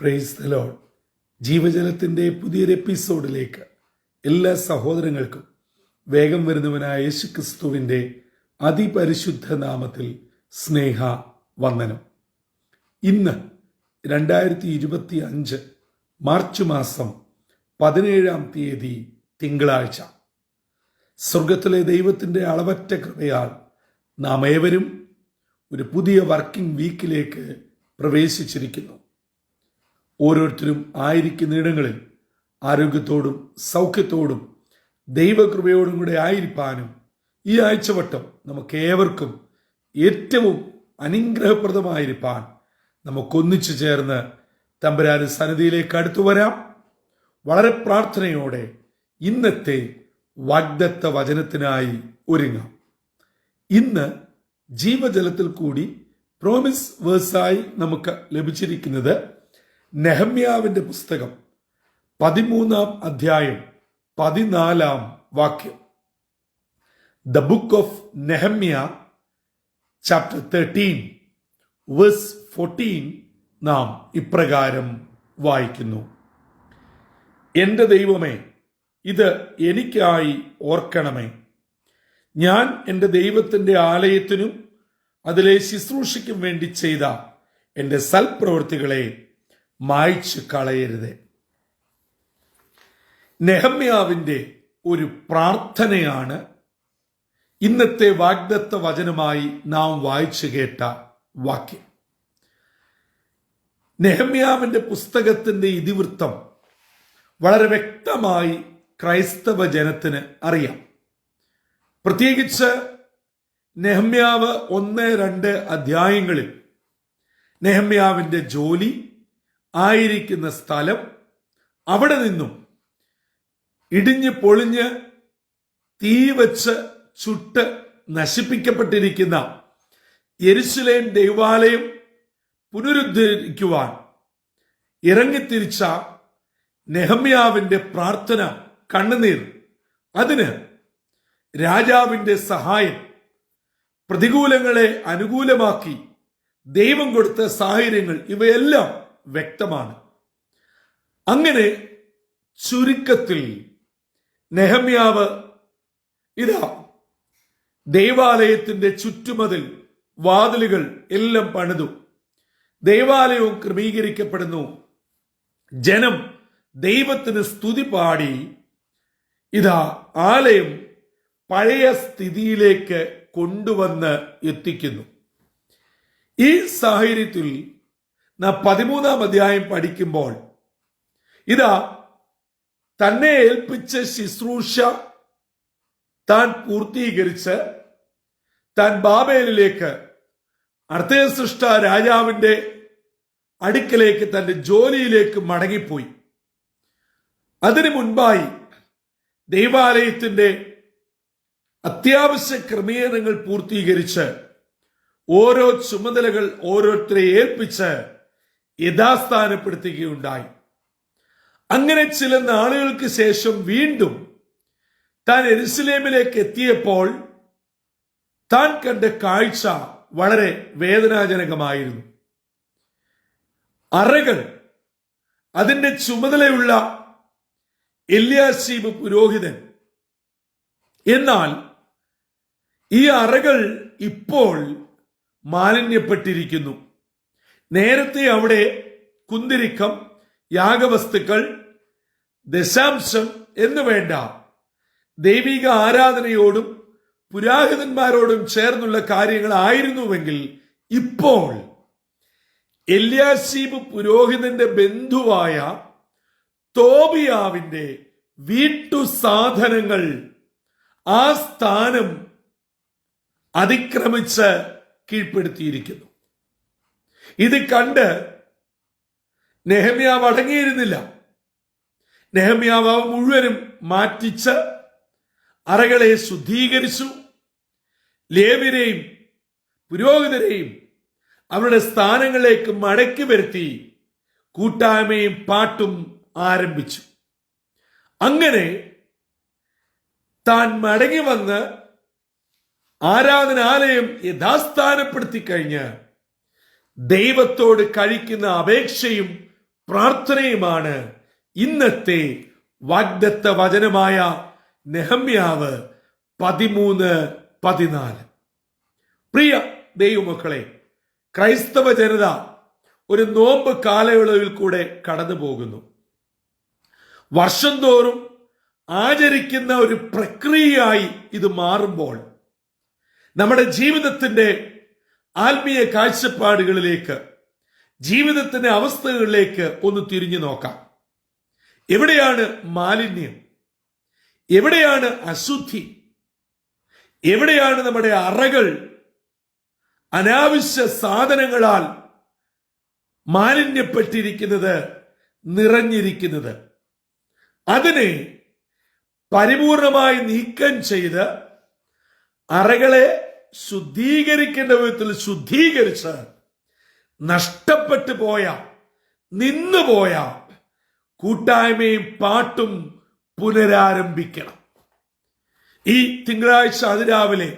Praise the Lord. ജീവജലത്തിൻ്റെ പുതിയൊരു എപ്പിസോഡിലേക്ക് എല്ലാ സഹോദരങ്ങൾക്കും വേഗം വരുന്നവനായ യേശുക്രിസ്തുവിൻ്റെ അതിപരിശുദ്ധ നാമത്തിൽ സ്നേഹ വന്ദനം. ഇന്ന് 2025 മാർച്ച് മാസം 17 തീയതി തിങ്കളാഴ്ച. സ്വർഗത്തിലെ ദൈവത്തിൻ്റെ അളവറ്റ കൃപയാൽ നാം ഏവരും ഒരു പുതിയ വർക്കിംഗ് വീക്കിലേക്ക് പ്രവേശിച്ചിരിക്കുന്നു. ഓരോരുത്തരും ആയിരിക്കുന്നിടങ്ങളിൽ ആരോഗ്യത്തോടും സൗഖ്യത്തോടും ദൈവകൃപയോടും കൂടെ ആയിരിക്കാനും ഈ ആഴ്ചവട്ടം നമുക്ക് ഏവർക്കും ഏറ്റവും അനുഗ്രഹപ്രദമായിരിക്കാൻ നമുക്കൊന്നിച്ചു ചേർന്ന് തമ്പുരാന്റെ സന്നിധിയിലേക്ക് അടുത്തു വരാം. വളരെ പ്രാർത്ഥനയോടെ ഇന്നത്തെ വാഗ്ദത്ത വചനത്തിനായി ഒരുങ്ങാം. ഇന്ന് ജീവജലത്തിൽ കൂടി പ്രോമിസ് വേഴ്സായി നമുക്ക് ലഭിച്ചിരിക്കുന്നത് നെഹമ്യാവിന്റെ പുസ്തകം 13 അധ്യായം 14 വാക്യം. The book of Nehemiah chapter 13 verse 14 നാം ഇപ്രകാരം വായിക്കുന്നു: എന്റെ ദൈവമേ, ഇത് എനിക്കായി ഓർക്കണമേ. ഞാൻ എൻ്റെ ദൈവത്തിൻ്റെ ആലയത്തിനും അതിലെ ശുശ്രൂഷയ്ക്കും വേണ്ടി ചെയ്ത എൻ്റെ സൽപ്രവൃത്തികളെ മായ്ച്ചു കളയരുത്. നെഹമ്യാവിൻ്റെ ഒരു പ്രാർത്ഥനയാണ് ഇന്നത്തെ വാഗ്ദത്ത വചനമായി നാം വായിച്ചു കേട്ട വാക്യം. നെഹമ്യാവിൻ്റെ പുസ്തകത്തിൻ്റെ ഇതിവൃത്തം വളരെ വ്യക്തമായി ക്രൈസ്തവ ജനത്തിന് അറിയാം. പ്രത്യേകിച്ച് നെഹമ്യാവ് 1-2 അധ്യായങ്ങളിൽ നെഹമ്യാവിൻ്റെ ജോലി, ആയിരിക്കുന്ന സ്ഥലം, അവിടെ നിന്നും ഇടിഞ്ഞ് പൊളിഞ്ഞ് തീ വെച്ച് ചുട്ട് നശിപ്പിക്കപ്പെട്ടിരിക്കുന്ന യെരുശലേം ദൈവാലയം പുനരുദ്ധരിക്കുവാൻ ഇറങ്ങിത്തിരിച്ച നെഹമ്യാവിൻ്റെ പ്രാർത്ഥന, കണ്ണുനീർ, അതിന് രാജാവിൻ്റെ സഹായം, പ്രതികൂലങ്ങളെ അനുകൂലമാക്കി ദൈവം കൊടുത്ത സാഹചര്യങ്ങൾ, ഇവയെല്ലാം വ്യക്തമാണ്. അങ്ങനെ ചുരുക്കത്തിൽ നെഹമ്യാവ് ഇതാ ദൈവാലയത്തിന്റെ ചുറ്റുമതിൽ, വാതിലുകൾ എല്ലാം പണിതു. ദൈവാലയവും ക്രമീകരിക്കപ്പെടുന്നു. ജനം ദൈവത്തിന് സ്തുതി പാടി ഇതാ ആലയം പഴയ സ്ഥിതിയിലേക്ക് കൊണ്ടുവന്ന് എത്തിക്കുന്നു. ഈ സാഹചര്യത്തിൽ നാം 13 അധ്യായം പഠിക്കുമ്പോൾ ഇതാ തന്നെ ഏൽപ്പിച്ച ശുശ്രൂഷ താൻ പൂർത്തീകരിച്ച് താൻ ബാബേലിലേക്ക്, അർത്തേസൃഷ്ട രാജാവിന്റെ അടുക്കലേക്ക്, തന്റെ ജോലിയിലേക്ക് മടങ്ങിപ്പോയി. അതിനു മുൻപായി ദൈവാലയത്തിന്റെ അത്യാവശ്യ ക്രമീകരണങ്ങൾ പൂർത്തീകരിച്ച് ഓരോ ചുമതലകൾ ഓരോരുത്തരെ ഏൽപ്പിച്ച് യഥാസ്ഥാനപ്പെടുത്തുകയുണ്ടായി. അങ്ങനെ ചില നാളുകൾക്ക് ശേഷം വീണ്ടും താൻ യെരുശലേമിലേക്ക് എത്തിയപ്പോൾ താൻ കണ്ട കാഴ്ച വളരെ വേദനാജനകമായിരുന്നു. അറകൾ, അതിന്റെ ചുമതലയുള്ള എല്യാശീബ് പുരോഹിതൻ. എന്നാൽ ഈ അറകൾ ഇപ്പോൾ മാലിന്യപ്പെട്ടിരിക്കുന്നു. നേരത്തെ അവിടെ കുന്തിരിക്കം, യാഗവസ്തുക്കൾ, ദശാംശം എന്നു വേണ്ട ദൈവിക ആരാധനയോടും പുരോഹിതന്മാരോടും ചേർന്നുള്ള കാര്യങ്ങളായിരുന്നുവെങ്കിൽ ഇപ്പോൾ എല്യാശീബ് പുരോഹിതന്റെ ബന്ധുവായ തോബിയാവിന്റെ വീട്ടു സാധനങ്ങൾ ആ സ്ഥാനം അതിക്രമിച്ച് കീഴ്പ്പെടുത്തിയിരിക്കുന്നു. ഇത് കണ്ട് നെഹമ്യാവ് അടങ്ങിയിരുന്നില്ല. നെഹമ്യാവ് മുഴുവനും മാറ്റിച്ച് അറകളെ ശുദ്ധീകരിച്ചു. ലേവ്യരെയും പുരോഹിതരെയും അവരുടെ സ്ഥാനങ്ങളിലേക്ക് മടക്കി വരുത്തി കൂട്ടായ്മയും പാട്ടും ആരംഭിച്ചു. അങ്ങനെ താൻ മടങ്ങി വന്ന് ആരാധനാലയം യഥാസ്ഥാനപ്പെടുത്തി കഴിഞ്ഞ് ദൈവത്തോട് കഴിക്കുന്ന അപേക്ഷയും പ്രാർത്ഥനയുമാണ് ഇന്നത്തെ വാഗ്ദത്ത വചനമായ നെഹമ്യാവ് 13:14. പ്രിയ ദൈവമക്കളെ, ക്രൈസ്തവ ജനത ഒരു നോമ്പ് കാലയളവിൽ കൂടെ കടന്നു പോകുന്നു. വർഷം തോറും ആചരിക്കുന്ന ഒരു പ്രക്രിയയായി ഇത് മാറുമ്പോൾ നമ്മുടെ ജീവിതത്തിന്റെ ആത്മീയ കാഴ്ചപ്പാടുകളിലേക്ക്, ജീവിതത്തിന്റെ അവസ്ഥകളിലേക്ക് ഒന്ന് തിരിഞ്ഞു നോക്കാം. എവിടെയാണ് മാലിന്യം? എവിടെയാണ് അശുദ്ധി? എവിടെയാണ് നമ്മുടെ അറകൾ അനാവശ്യ സാധനങ്ങളാൽ മാലിന്യപ്പെട്ടിരിക്കുന്നത്, നിറഞ്ഞിരിക്കുന്നത്? അതിനെ പരിപൂർണമായി നീക്കം ചെയ്ത് അറകളെ ശുദ്ധീകരിക്കേണ്ട വിധത്തിൽ ശുദ്ധീകരിച്ച് നഷ്ടപ്പെട്ടു പോയ, നിന്നുപോയ കൂട്ടായ്മയും പാട്ടും പുനരാരംഭിക്കണം. ഈ തിങ്കളാഴ്ച അതിരാവിലെ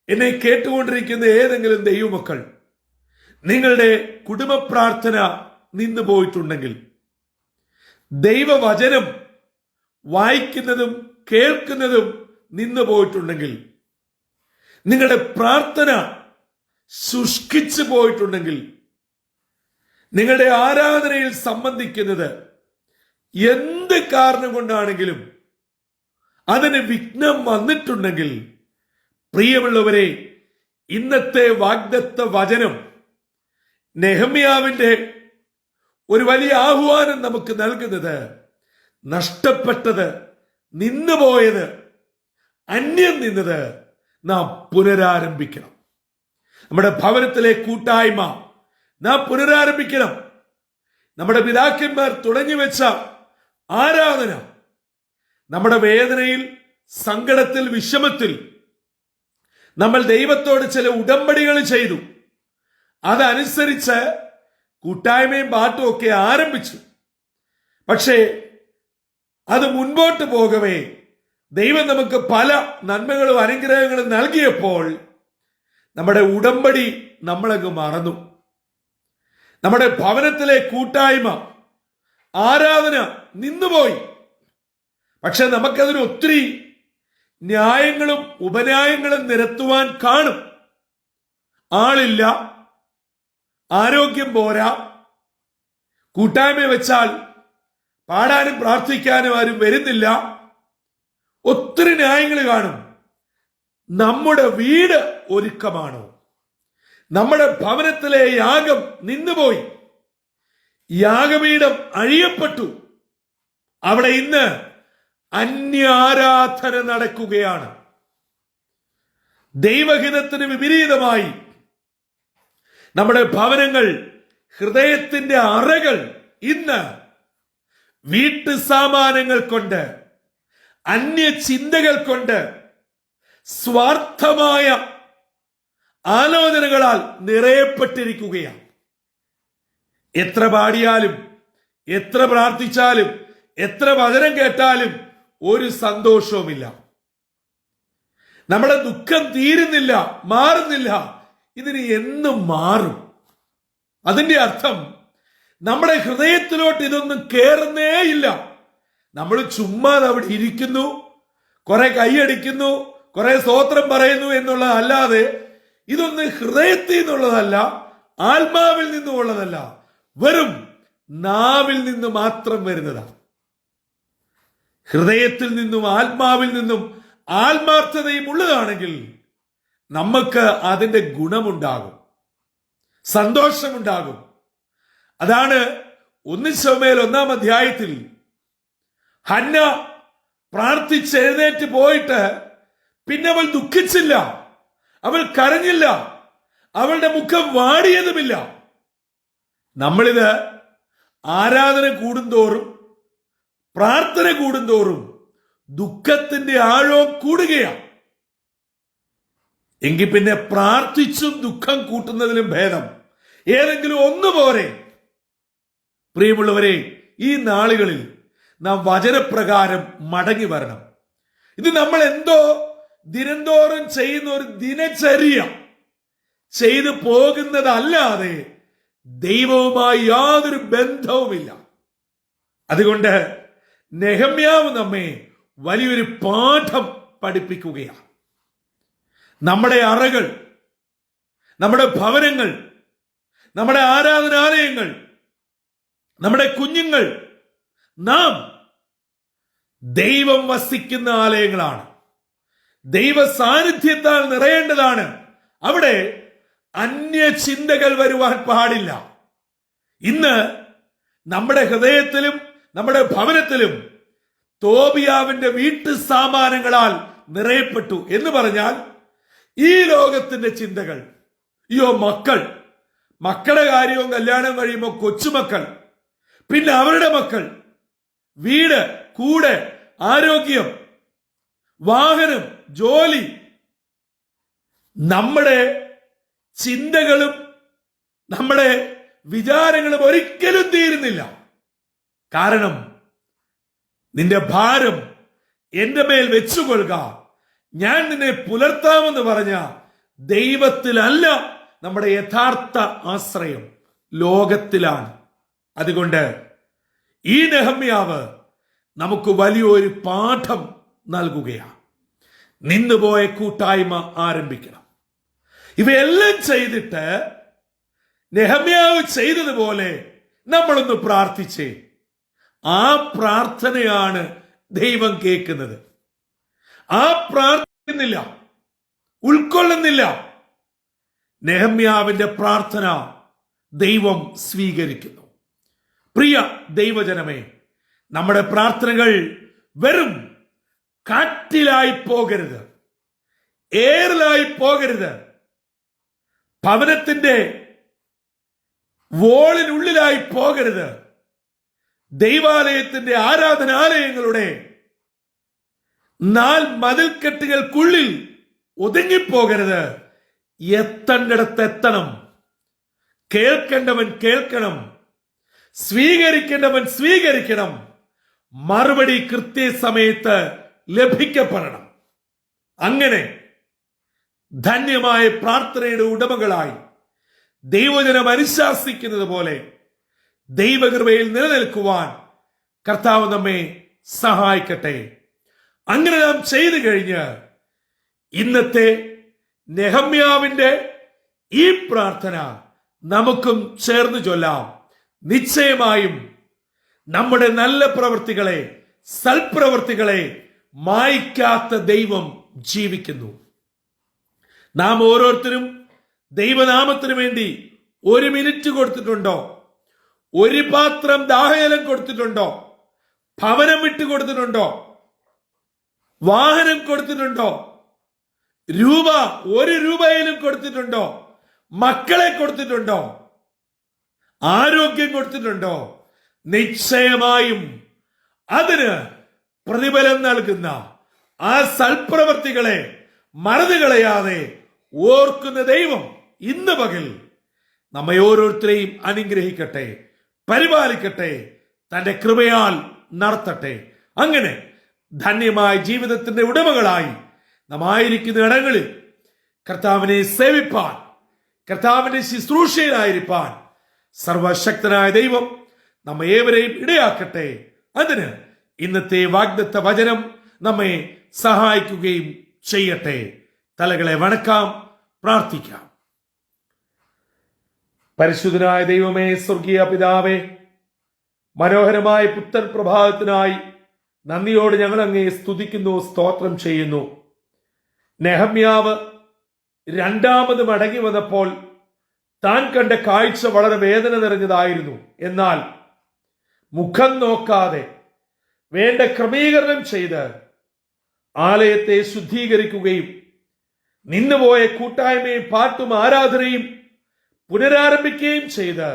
എന്നെ കേട്ടുകൊണ്ടിരിക്കുന്ന ഏതെങ്കിലും ദൈവമക്കൾ നിങ്ങളുടെ കുടുംബ പ്രാർത്ഥന നിന്നു പോയിട്ടുണ്ടെങ്കിൽ, ദൈവവചനം വായിക്കുന്നതും കേൾക്കുന്നതും നിന്നു പോയിട്ടുണ്ടെങ്കിൽ, നിങ്ങളുടെ പ്രാർത്ഥന ശുഷ്കിച്ചു പോയിട്ടുണ്ടെങ്കിൽ, നിങ്ങളുടെ ആരാധനയിൽ സംബന്ധിക്കുന്നത് എന്ത് കാരണം കൊണ്ടാണെങ്കിലും അതിന് വിഘ്നം വന്നിട്ടുണ്ടെങ്കിൽ, പ്രിയമുള്ളവരെ, ഇന്നത്തെ വാഗ്ദത്ത വചനം നെഹമ്യാവിന്റെ ഒരു വലിയ ആഹ്വാനം നമുക്ക് നൽകുന്നത്, നഷ്ടപ്പെട്ടത്, നിന്നുപോയത്, അന്യം നിന്നത് നാം പുനരാരംഭിക്കണം. നമ്മുടെ ഭവനത്തിലെ കൂട്ടായ്മ നാം പുനരാരംഭിക്കണം. നമ്മുടെ പിതാക്കന്മാർ തുടങ്ങി വെച്ച ആരാധന, നമ്മുടെ വേദനയിൽ, സങ്കടത്തിൽ, വിഷമത്തിൽ നമ്മൾ ദൈവത്തോട് ചില ഉടമ്പടികൾ ചെയ്തു. അതനുസരിച്ച് കൂട്ടായ്മയും പാട്ടും ഒക്കെ ആരംഭിച്ചു. പക്ഷേ അത് മുൻപോട്ട് പോകവേ ദൈവം നമുക്ക് പല നന്മകളും അനുഗ്രഹങ്ങളും നൽകിയപ്പോൾ നമ്മുടെ ഉടമ്പടി നമ്മളങ്ങ് മറന്നു. നമ്മുടെ ഭവനത്തിലെ കൂട്ടായ്മ, ആരാധന നിന്നുപോയി. പക്ഷെ നമുക്കതിന് ഒത്തിരി ന്യായങ്ങളും ഉപന്യായങ്ങളും നിരത്തുവാൻ കാണും. ആളില്ല, ആരോഗ്യം പോരാ, കൂട്ടായ്മ വെച്ചാൽ പാടാനും പ്രാർത്ഥിക്കാനും ആരും വരുന്നില്ല, ഒത്തിരി ന്യായങ്ങൾ കാണും. നമ്മുടെ വീട് ഒരുക്കമാണോ? നമ്മുടെ ഭവനത്തിലെ യാഗം നിന്നുപോയി, യാഗപീഠം അഴിയപ്പെട്ടു. അവിടെ ഇന്ന് അന്യാരാധന നടക്കുകയാണ്. ദൈവഹിതത്തിന് വിപരീതമായി നമ്മുടെ ഭവനങ്ങൾ, ഹൃദയത്തിന്റെ അറകൾ ഇന്ന് വീട്ടു സാമാനങ്ങൾ കൊണ്ട്, അന്യ ചിന്തകൾ കൊണ്ട്, സ്വാർത്ഥമായ ആലോചനകളാൽ നിറയപ്പെട്ടിരിക്കുകയാണ്. എത്ര പാടിയാലും, എത്ര പ്രാർത്ഥിച്ചാലും, എത്ര വചനം കേട്ടാലും ഒരു സന്തോഷവുമില്ല. നമ്മുടെ ദുഃഖം തീരുന്നില്ല, മാറുന്നില്ല. ഇതിന് എന്നും മാറും? അതിന്റെ അർത്ഥം നമ്മുടെ ഹൃദയത്തിലോട്ട് ഇതൊന്നും കേറുന്നേയില്ല. നമ്മൾ ചുമ്മാ അവിടെ ഇരിക്കുന്നു, കുറെ കൈയടിക്കുന്നു, കുറെ സ്തോത്രം പറയുന്നു എന്നുള്ളതല്ലാതെ ഇതൊന്നും ഹൃദയത്തിൽ നിന്നുള്ളതല്ല, ആത്മാവിൽ നിന്നുമുള്ളതല്ല, വെറും നാവിൽ നിന്ന് മാത്രം വരുന്നതാണ്. ഹൃദയത്തിൽ നിന്നും ആത്മാവിൽ നിന്നും ആത്മാർത്ഥതയും ഉള്ളതാണെങ്കിൽ നമുക്ക് അതിന്റെ ഗുണമുണ്ടാകും, സന്തോഷമുണ്ടാകും. അതാണ് 1 ശമൂവേൽ 1-ാം അധ്യായത്തിൽ ഹന്ന പ്രാർത്ഥിച്ചെഴുന്നേറ്റ് പോയിട്ട് പിന്നെ അവൾ ദുഃഖിച്ചില്ല, അവൾ കരഞ്ഞില്ല, അവളുടെ മുഖം വാടിയതുമില്ല. നമ്മളിത് ആരാധന കൂടുന്തോറും, പ്രാർത്ഥന കൂടുന്തോറും ദുഃഖത്തിന്റെ ആഴവും കൂടുകയാണ്. എങ്കിൽ പിന്നെ പ്രാർത്ഥിച്ചും ദുഃഖം കൂട്ടുന്നതിലും ഭേദം ഏതെങ്കിലും ഒന്ന് പോരെ. പ്രിയമുള്ളവരെ, ഈ നാളുകളിൽ നാം വചനപ്രകാരം മടങ്ങി വരണം. ഇത് നമ്മൾ എന്തോ ദിനംതോറും ചെയ്യുന്ന ഒരു ദിനചര്യ ചെയ്തു പോകുന്നതല്ലാതെ ദൈവവുമായി യാതൊരു ബന്ധവുമില്ല. അതുകൊണ്ട് നെഹമ്യാവ് നമ്മെ വലിയൊരു പാഠം പഠിപ്പിക്കുകയാണ്. നമ്മുടെ അറകൾ, നമ്മുടെ ഭവനങ്ങൾ, നമ്മുടെ ആരാധനാലയങ്ങൾ, നമ്മുടെ കുഞ്ഞുങ്ങൾ, നാം ദൈവം വസിക്കുന്ന ആലയങ്ങളാണ്. ദൈവ സാന്നിധ്യത്താൽ നിറയേണ്ടതാണ്. അവിടെ അന്യ ചിന്തകൾ വരുവാൻ പാടില്ല. ഇന്ന് നമ്മുടെ ഹൃദയത്തിലും നമ്മുടെ ഭവനത്തിലും തോബിയാവിന്റെ വീട്ടു സാമാനങ്ങളാൽ നിറയപ്പെട്ടു എന്ന് പറഞ്ഞാൽ ഈ ലോകത്തിന്റെ ചിന്തകൾ. അയ്യോ, മക്കളുടെ കാര്യവും കല്യാണം കഴിയുമ്പോൾ കൊച്ചുമക്കൾ, പിന്നെ അവരുടെ മക്കൾ, വീട്, കൂടെ, ആരോഗ്യം, വാഹനം, ജോലി. നമ്മുടെ ചിന്തകളും നമ്മുടെ വിചാരങ്ങളും ഒരിക്കലും തീരുന്നില്ല. കാരണം നിന്റെ ഭാരം എന്റെ മേൽ വെച്ചുകൊള്ളുക, ഞാൻ നിന്നെ പുലർത്താമെന്ന് പറഞ്ഞ ദൈവത്തിലല്ല നമ്മുടെ യഥാർത്ഥ ആശ്രയം, ലോകത്തിലാണ്. അതുകൊണ്ട് ഈ നെഹമ്യാവ് നമുക്ക് വലിയൊരു പാഠം നൽകുകയാണ്. നിന്നുപോയ കൂട്ടായ്മ ആരംഭിക്കണം. ഇവയെല്ലാം ചെയ്തിട്ട് നെഹമ്യാവ് ചെയ്തതുപോലെ നമ്മളൊന്ന് പ്രാർത്ഥിച്ചേ. ആ പ്രാർത്ഥനയാണ് ദൈവം കേൾക്കുന്നത്. ആ പ്രാർത്ഥിക്കുന്നില്ല, ഉൾക്കൊള്ളുന്നില്ല, നെഹമ്യാവിന്റെ പ്രാർത്ഥന ദൈവം സ്വീകരിക്കുന്നു. പ്രിയ ദൈവജനമേ, നമ്മുടെ പ്രാർത്ഥനകൾ വെറും കാറ്റിലായി പോകരുത്, എയറിലായി പോകരുത്, ഭവനത്തിന്റെ വോളിനുള്ളിലായി പോകരുത്, ദൈവാലയത്തിന്റെ ആരാധനാലയങ്ങളുടെ മതിൽക്കെട്ടുകൾക്കുള്ളിൽ ഒതുങ്ങിപ്പോകരുത്. എത്തേണ്ടിടത്ത് എത്തണം. കേൾക്കേണ്ടവൻ കേൾക്കണം, സ്വീകരിക്കേണ്ടവൻ സ്വീകരിക്കണം, മറുപടി കൃത്യസമയത്ത് ലഭിക്കപ്പെടണം. അങ്ങനെ ധന്യമായ പ്രാർത്ഥനയുടെ ഉടമകളായി ദൈവജനം അനുശാസിക്കുന്നത് പോലെ ദൈവകൃപയിൽ നിലനിൽക്കുവാൻ കർത്താവ് നമ്മെ സഹായിക്കട്ടെ. അങ്ങനെ നാം ചെയ്തു കഴിഞ്ഞ് ഇന്നത്തെ നെഹമ്യാവിന്റെ ഈ പ്രാർത്ഥന നമുക്കും ചേർന്ന് ചൊല്ലാം. നിശ്ചയമായും നമ്മുടെ നല്ല പ്രവൃത്തികളെ, സൽപ്രവൃത്തികളെ മായ്ക്കാത്ത ദൈവം ജീവിക്കുന്നു. നാം ഓരോരുത്തരും ദൈവനാമത്തിനു വേണ്ടി 1 മിനിറ്റ് കൊടുത്തിട്ടുണ്ടോ? ഒരു പാത്രം ദാഹജലം കൊടുത്തിട്ടുണ്ടോ? ഭവനം വിട്ടു കൊടുത്തിട്ടുണ്ടോ? വാഹനം കൊടുത്തിട്ടുണ്ടോ? 1 രൂപയിലും കൊടുത്തിട്ടുണ്ടോ? മക്കളെ കൊടുത്തിട്ടുണ്ടോ? ആരോഗ്യം കൊടുത്തിട്ടുണ്ടോ? നിശ്ചയമായും അതിന് പ്രതിഫലം നൽകുന്ന ആ സൽപ്രവർത്തികളെ മറന്നുകളയാതെ ഓർക്കുന്ന ദൈവം ഇന്ന് പകൽ നമ്മെ ഓരോരുത്തരെയും അനുഗ്രഹിക്കട്ടെ, പരിപാലിക്കട്ടെ, തന്റെ കൃപയാൽ നടത്തട്ടെ. അങ്ങനെ ധന്യമായ ജീവിതത്തിന്റെ ഉടമകളായി നാം ആയിരിക്കുന്ന ഇടങ്ങളിൽ കർത്താവിനെ സേവിപ്പാൻ, കർത്താവിന്റെ ശുശ്രൂഷയിലായിരിക്കാൻ സർവശക്തനായ ദൈവം നമ്മെ ഏവരെയും ഇടയാക്കട്ടെ. അതിന് ഇന്നത്തെ വാഗ്ദത്ത വചനം നമ്മെ സഹായിക്കുകയും ചെയ്യട്ടെ. തലകളെ വണക്കാം, പ്രാർത്ഥിക്കാം. പരിശുദ്ധനായ ദൈവമേ, സ്വർഗീയ പിതാവേ, മനോഹരമായ പുത്തൻ പ്രഭാതത്തിനായി നന്ദിയോട് ഞങ്ങൾ അങ്ങേ സ്തുതിക്കുന്നു, സ്തോത്രം ചെയ്യുന്നു. നെഹമ്യാവ് രണ്ടാമത് മടങ്ങി വന്നപ്പോൾ താൻ കണ്ട കാഴ്ച വളരെ വേദന നിറഞ്ഞതായിരുന്നു. എന്നാൽ മുഖം നോക്കാതെ വേണ്ട ക്രമീകരണം ചെയ്ത് ആലയത്തെ ശുദ്ധീകരിക്കുകയും നിന്നുപോയ കൂട്ടായ്മയും പാട്ടും ആരാധനയും പുനരാരംഭിക്കുകയും ചെയ്ത്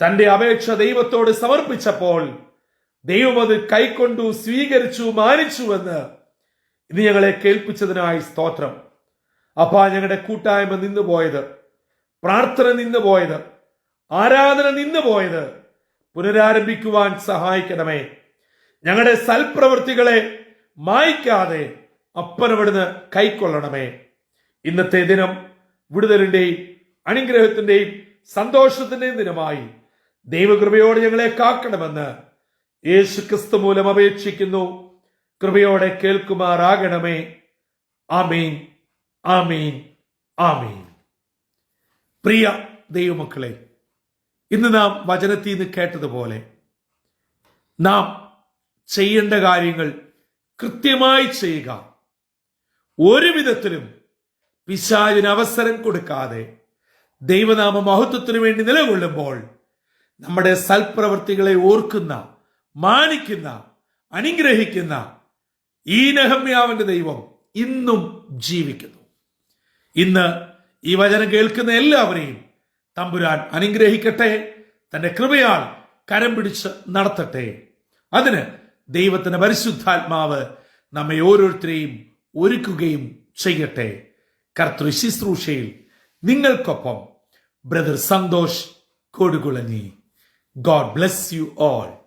തന്റെ അപേക്ഷ ദൈവത്തോട് സമർപ്പിച്ചപ്പോൾ ദൈവം അത് കൈക്കൊണ്ടു, സ്വീകരിച്ചു, മാനിച്ചുവെന്ന് ഇന്ന് ഞങ്ങളെ കേൾപ്പിച്ചതിനായി സ്തോത്രം. അപ്പാ, ഞങ്ങളുടെ കൂട്ടായ്മ നിന്നുപോയത്, പ്രാർത്ഥന നിന്നുപോയത്, ആരാധന നിന്നുപോയത് പുനരാരംഭിക്കുവാൻ സഹായിക്കണമേ. ഞങ്ങളുടെ സൽപ്രവൃത്തികളെ മായ്ക്കാതെ അപ്പനവിടുന്ന് കൈക്കൊള്ളണമേ. ഇന്നത്തെ ദിനം വിടുതലിന്റെയും അനുഗ്രഹത്തിന്റെയും സന്തോഷത്തിന്റെയും ദിനമായി ദൈവകൃപയോട് ഞങ്ങളെ കാക്കണമെന്ന് യേശു ക്രിസ്തു മൂലം അപേക്ഷിക്കുന്നു. കൃപയോടെ കേൾക്കുമാറാകണമേ. ആമീൻ, ആമീൻ, ആമീൻ. പ്രിയ ദൈവമക്കളെ, ഇന്ന് നാം വചനത്തിൽ നിന്ന് കേട്ടതുപോലെ നാം ചെയ്യേണ്ട കാര്യങ്ങൾ കൃത്യമായി ചെയ്യുക. ഒരു വിധത്തിലും പിശാചിന് അവസരം കൊടുക്കാതെ ദൈവനാമ മഹത്വത്തിനു വേണ്ടി നിലകൊള്ളുമ്പോൾ നമ്മുടെ സൽപ്രവൃത്തികളെ ഓർക്കുന്ന, മാനിക്കുന്ന, അനുഗ്രഹിക്കുന്ന ഈ നെഹമ്യാവിന്റെ ദൈവം ഇന്നും ജീവിക്കുന്നു. ഇന്ന് ഈ വചനം കേൾക്കുന്ന എല്ലാവരെയും തമ്പുരാൻ അനുഗ്രഹിക്കട്ടെ, തന്റെ കൃപയാൽ കരം പിടിച്ച് നടത്തട്ടെ. അതിന് ദൈവത്തിന്റെ പരിശുദ്ധാത്മാവ് നമ്മെ ഓരോരുത്തരെയും ഒരുക്കുകയും ചെയ്യട്ടെ. കർത്തൃ ശുശ്രൂഷയിൽ നിങ്ങൾക്കൊപ്പം brother Santhosh Kodukulanji. God bless you all.